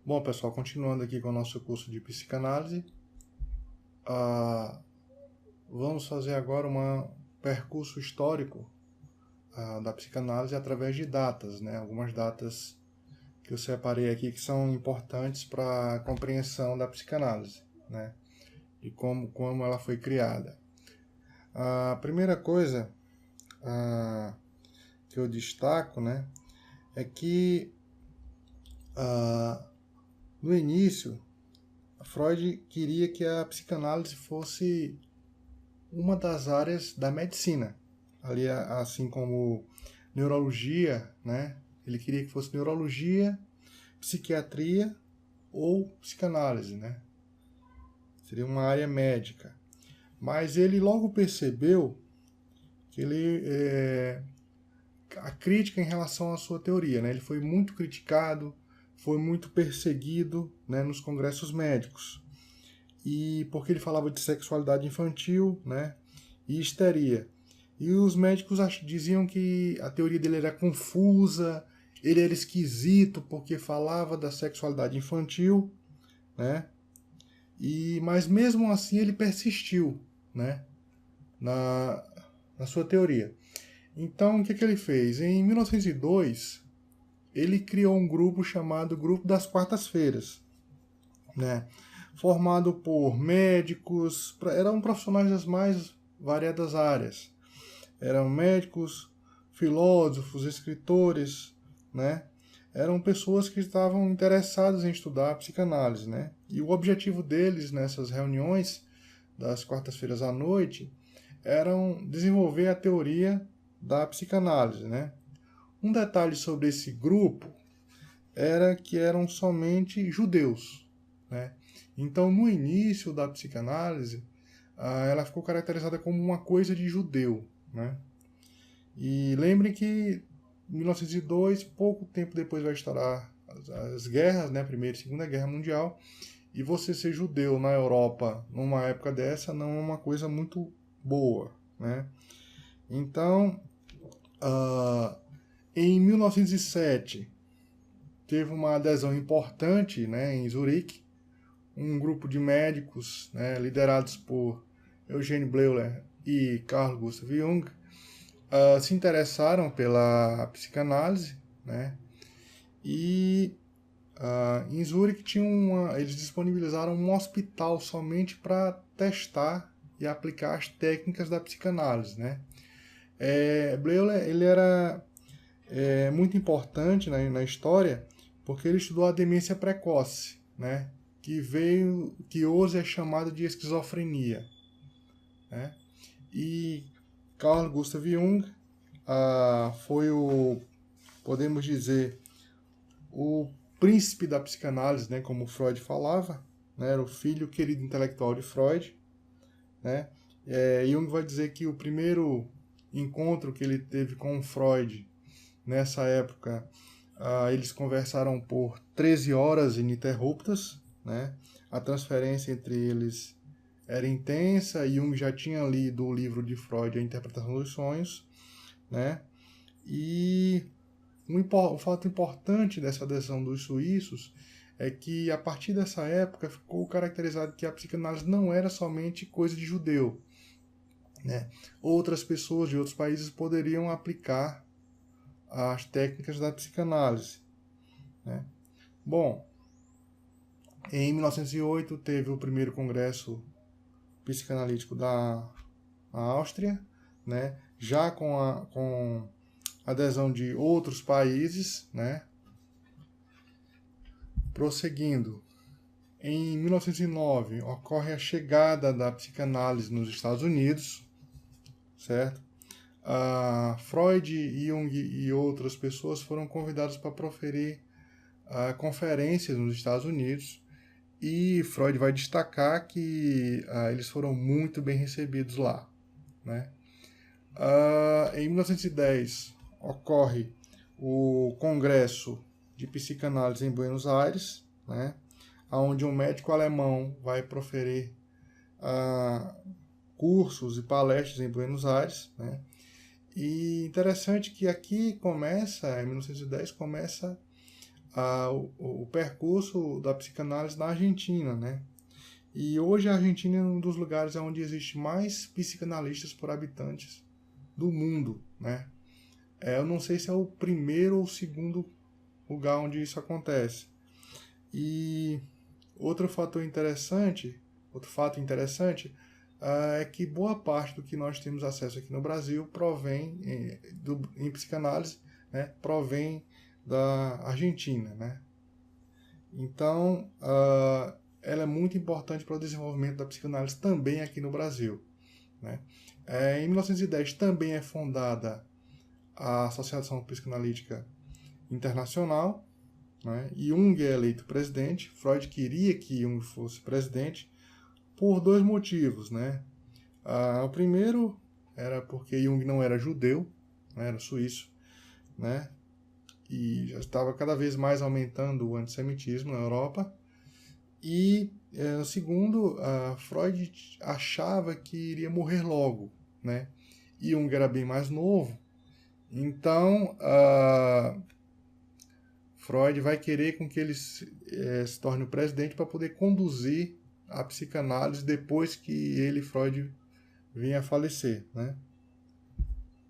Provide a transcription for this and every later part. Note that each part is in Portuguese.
Bom, pessoal, continuando aqui com o nosso curso de psicanálise, ah, vamos fazer agora um percurso histórico da psicanálise através de datas, né? Algumas datas que eu separei aqui que são importantes para a compreensão da psicanálise, né? E como ela foi criada. A primeira coisa que eu destaco, né, é que no início Freud queria que a psicanálise fosse uma das áreas da medicina. Ali, assim como neurologia, né? Ele queria que fosse neurologia, psiquiatria ou psicanálise, né? Seria uma área médica. Mas ele logo percebeu que a crítica em relação à sua teoria, né? Ele foi muito criticado, foi muito perseguido, né, nos congressos médicos. E porque ele falava de sexualidade infantil, né, e histeria. E os médicos diziam que a teoria dele era confusa, ele era esquisito porque falava da sexualidade infantil, né? Mas mesmo assim ele persistiu, né, na, na sua teoria. Então o que ele fez? Em 1902 ele criou um grupo chamado Grupo das Quartas-Feiras, né? Formado por médicos, eram profissionais das mais variadas áreas. Eram médicos, filósofos, escritores, né? Eram pessoas que estavam interessadas em estudar a psicanálise, né? E o objetivo deles nessas reuniões das quartas-feiras à noite eram desenvolver a teoria da psicanálise, né? Um detalhe sobre esse grupo era que eram somente judeus, né? Então, no início da psicanálise, ela ficou caracterizada como uma coisa de judeu, né? E lembrem que em 1902, pouco tempo depois vai estourar as guerras, né? Primeira e Segunda Guerra Mundial, e você ser judeu na Europa numa época dessa não é uma coisa muito boa, né? Então, em 1907, teve uma adesão importante, né, em Zurique, um grupo de médicos, né, liderados por Eugene Bleuler e Carl Gustav Jung, se interessaram pela psicanálise, né, e em Zurique eles disponibilizaram um hospital somente para testar e aplicar as técnicas da psicanálise, né. Bleuler ele era muito importante na história porque ele estudou a demência precoce, né, que hoje é chamada de esquizofrenia, né? E Carl Gustav Jung foi podemos dizer, o príncipe da psicanálise, né, como Freud falava, né, era o filho querido intelectual de Freud, né? Jung vai dizer que o primeiro encontro que ele teve com Freud nessa época, eles conversaram por 13 horas ininterruptas, né? A transferência entre eles era intensa. Jung já tinha lido o livro de Freud, A Interpretação dos Sonhos, né? E um fato importante dessa adesão dos suíços é que a partir dessa época ficou caracterizado que a psicanálise não era somente coisa de judeu, né? Outras pessoas de outros países poderiam aplicar as técnicas da psicanálise, né? Bom, em 1908 teve o primeiro congresso psicanalítico da Áustria, né? Já com adesão de outros países, né? Prosseguindo, em 1909 ocorre a chegada da psicanálise nos Estados Unidos, certo? Freud, Jung e outras pessoas foram convidados para proferir conferências nos Estados Unidos, e Freud vai destacar que eles foram muito bem recebidos lá, né? Em 1910 ocorre o Congresso de Psicanálise em Buenos Aires, né? Onde um médico alemão vai proferir cursos e palestras em Buenos Aires, né? E interessante que aqui começa, em 1910, começa o percurso da psicanálise na Argentina, né? E hoje a Argentina é um dos lugares onde existe mais psicanalistas por habitantes do mundo, né? Eu não sei se é o primeiro ou o segundo lugar onde isso acontece. E outro fato interessante é que boa parte do que nós temos acesso aqui no Brasil provém, em psicanálise, né, provém da Argentina, né? Então, ela é muito importante para o desenvolvimento da psicanálise também aqui no Brasil, né? Em 1910 também é fundada a Associação Psicanalítica Internacional, né? Jung é eleito presidente. Freud queria que Jung fosse presidente por dois motivos, né? O primeiro era porque Jung não era judeu, né? Era suíço, né? E já estava cada vez mais aumentando o antissemitismo na Europa. E o segundo, Freud achava que iria morrer logo, né? Jung era bem mais novo, então Freud vai querer com que ele se torne o presidente para poder conduzir a psicanálise depois que ele, Freud, venha a falecer, né?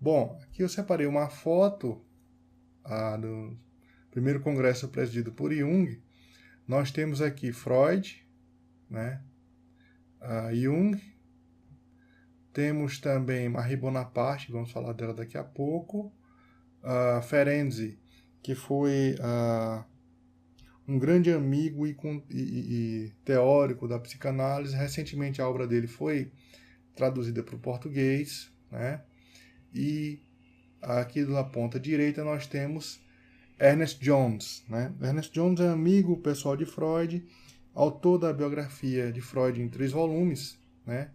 Bom, aqui eu separei uma foto do primeiro congresso presidido por Jung. Nós temos aqui Freud, né? Jung. Temos também Marie Bonaparte, vamos falar dela daqui a pouco. Ferenczi, que foi um grande amigo e teórico da psicanálise. Recentemente a obra dele foi traduzida para o português, né? E aqui na ponta direita nós temos Ernest Jones, né? Ernest Jones é amigo pessoal de Freud, autor da biografia de Freud em 3 volumes, né?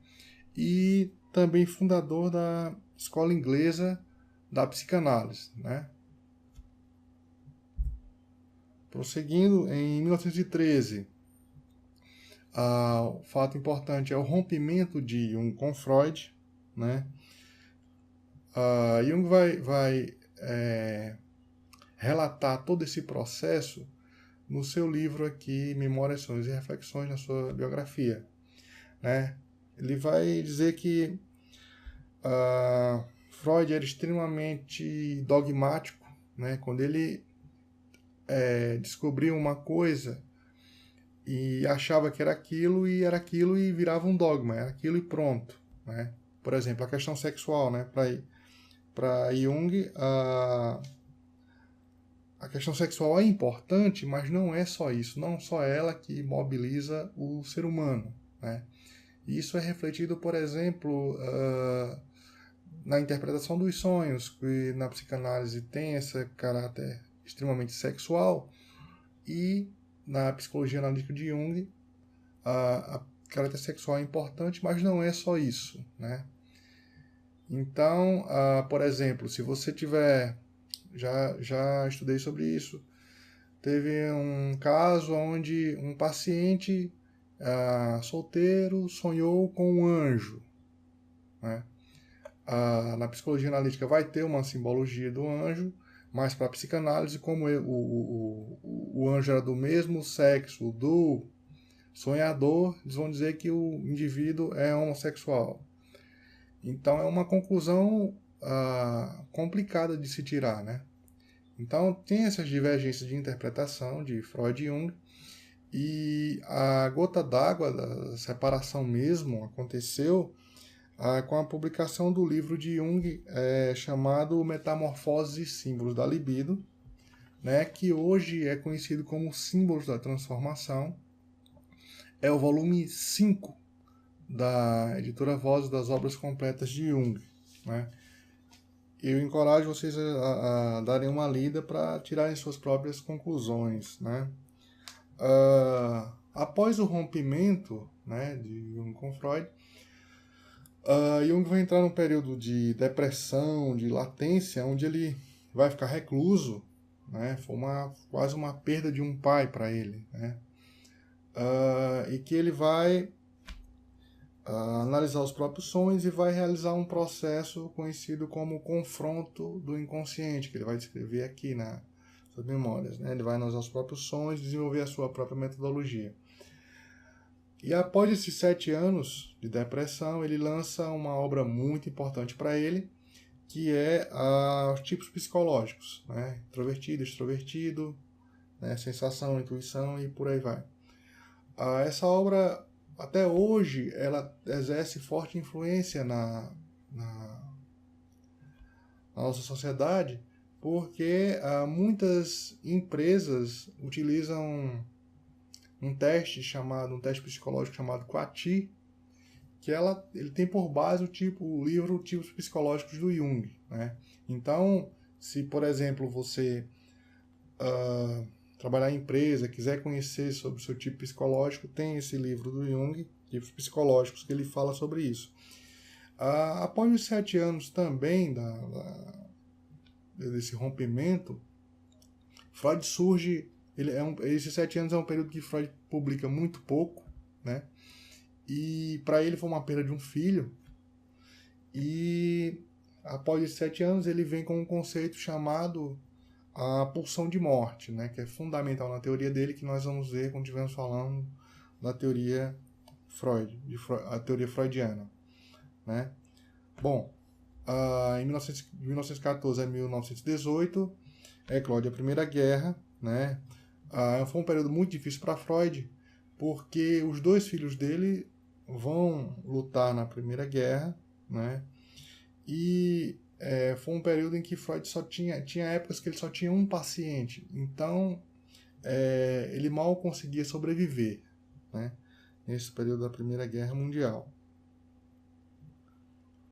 E também fundador da Escola Inglesa da Psicanálise, né? Prosseguindo, em 1913, o fato importante é o rompimento de Jung com Freud, né? Jung vai relatar todo esse processo no seu livro aqui, Memórias, Sonhos e Reflexões, na sua biografia, né? Ele vai dizer que Freud era extremamente dogmático, né? Quando ele descobriu uma coisa e achava que era aquilo e virava um dogma, era aquilo e pronto, né? Por exemplo, a questão sexual, né? Para Jung, a questão sexual é importante, mas não é só isso, não só ela que mobiliza o ser humano, né? Isso é refletido, por exemplo, na interpretação dos sonhos, que na psicanálise tem esse caráter extremamente sexual, e na psicologia analítica de Jung, a caráter sexual é importante, mas não é só isso, né? Então, por exemplo, se você tiver... Já estudei sobre isso. Teve um caso onde um paciente solteiro sonhou com um anjo, né? Na psicologia analítica vai ter uma simbologia do anjo, mas para a psicanálise, como o anjo era do mesmo sexo do sonhador, eles vão dizer que o indivíduo é homossexual. Então é uma conclusão complicada de se tirar, né? Então tem essas divergências de interpretação de Freud e Jung, e a gota d'água da separação mesmo aconteceu com a publicação do livro de Jung chamado Metamorfoses e Símbolos da Libido, né, que hoje é conhecido como Símbolos da Transformação. É o volume 5 da editora Vozes das Obras Completas de Jung, né? Eu encorajo vocês a darem uma lida para tirarem suas próprias conclusões, né? Após o rompimento, né, de Jung com Freud, Jung vai entrar num período de depressão, de latência, onde ele vai ficar recluso, né? Foi quase uma perda de um pai para ele, né? E que ele vai analisar os próprios sonhos e vai realizar um processo conhecido como confronto do inconsciente, que ele vai descrever aqui na suas memórias, né? Ele vai analisar os próprios sonhos, desenvolver a sua própria metodologia. E após esses 7 anos de depressão, ele lança uma obra muito importante para ele, que é os tipos psicológicos, né? Introvertido, extrovertido, né? Sensação, intuição e por aí vai. Essa obra, até hoje, ela exerce forte influência na nossa sociedade, porque muitas empresas utilizam um teste psicológico chamado QATI, que ele tem por base o livro Tipos Psicológicos do Jung, né? Então, se, por exemplo, você trabalhar em empresa, quiser conhecer sobre o seu tipo psicológico, tem esse livro do Jung, Tipos Psicológicos, que ele fala sobre isso. Após os 7 anos também desse rompimento, Freud surge. Esses 7 anos é um período que Freud publica muito pouco, né? E para ele foi uma perda de um filho. E após esses 7 anos ele vem com um conceito chamado a pulsão de morte, né? Que é fundamental na teoria dele, que nós vamos ver quando estivermos falando da teoria a teoria freudiana, né? Bom, em 1914 a 1918 eclode a Primeira Guerra, né? Foi um período muito difícil para Freud, porque os 2 filhos dele vão lutar na Primeira Guerra, né? E foi um período em que Freud tinha épocas que ele só tinha um paciente, então ele mal conseguia sobreviver, né? Nesse período da Primeira Guerra Mundial.